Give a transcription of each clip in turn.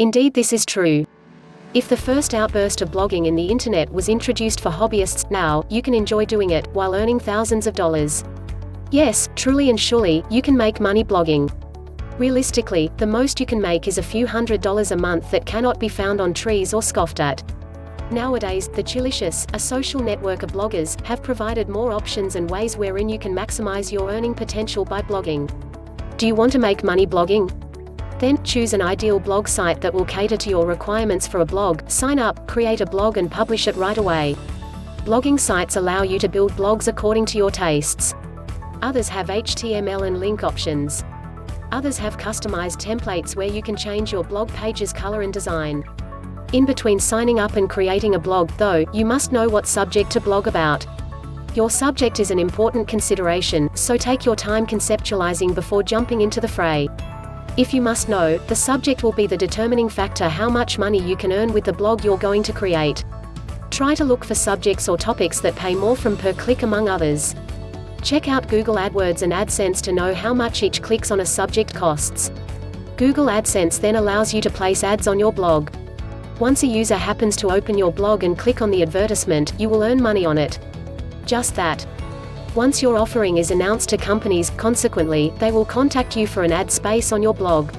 Indeed, this is true. If the first outburst of blogging in the internet was introduced for hobbyists, now, you can enjoy doing it, while earning thousands of dollars. Yes, truly and surely, you can make money blogging. Realistically, the most you can make is a few $100s a month that cannot be found on trees or scoffed at. Nowadays, the Chilicious, a social network of bloggers, have provided more options and ways wherein you can maximize your earning potential by blogging. Do you want to make money blogging? Then, choose an ideal blog site that will cater to your requirements for a blog, sign up, create a blog and publish it right away. Blogging sites allow you to build blogs according to your tastes. Others have HTML and link options. Others have customized templates where you can change your blog page's color and design. In between signing up and creating a blog, though, you must know what subject to blog about. Your subject is an important consideration, so take your time conceptualizing before jumping into the fray. If you must know, the subject will be the determining factor how much money you can earn with the blog you're going to create. Try to look for subjects or topics that pay more from per click among others. Check out Google AdWords and AdSense to know how much each clicks on a subject costs. Google AdSense then allows you to place ads on your blog. Once a user happens to open your blog and click on the advertisement, you will earn money on it. Just that. Once your offering is announced to companies, consequently, they will contact you for an ad space on your blog.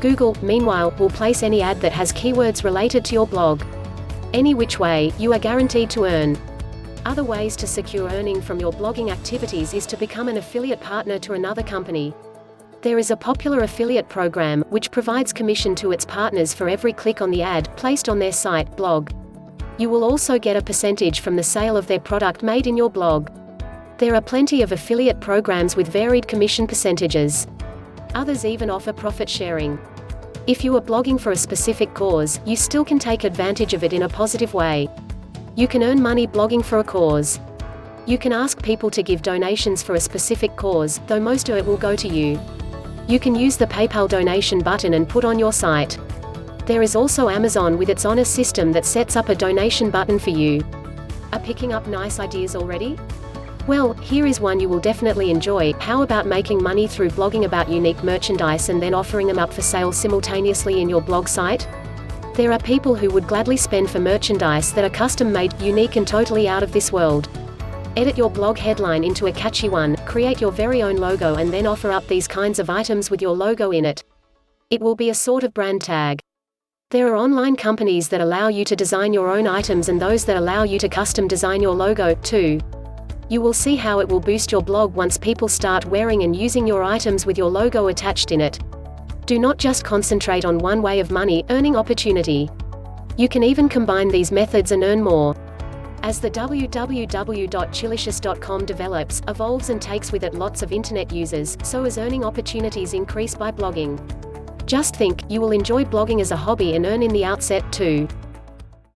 Google, meanwhile, will place any ad that has keywords related to your blog. Any which way, you are guaranteed to earn. Other ways to secure earning from your blogging activities is to become an affiliate partner to another company. There is a popular affiliate program, which provides commission to its partners for every click on the ad placed on their site, blog. You will also get a percentage from the sale of their product made in your blog. There are plenty of affiliate programs with varied commission percentages. Others even offer profit sharing. If you are blogging for a specific cause, you still can take advantage of it in a positive way. You can earn money blogging for a cause. You can ask people to give donations for a specific cause, though most of it will go to you. You can use the PayPal donation button and put on your site. There is also Amazon with its honor system that sets up a donation button for you. Are picking up nice ideas already? Well, here is one you will definitely enjoy. How about making money through blogging about unique merchandise and then offering them up for sale simultaneously in your blog site? There are people who would gladly spend for merchandise that are custom-made, unique and totally out of this world. Edit your blog headline into a catchy one, create your very own logo and then offer up these kinds of items with your logo in it. It will be a sort of brand tag. There are online companies that allow you to design your own items and those that allow you to custom design your logo, too. You will see how it will boost your blog once people start wearing and using your items with your logo attached in it. Do not just concentrate on one way of money earning opportunity. You can even combine these methods and earn more. As the www.chilicious.com develops, evolves and takes with it lots of internet users, so as earning opportunities increase by blogging. Just think, you will enjoy blogging as a hobby and earn in the outset too.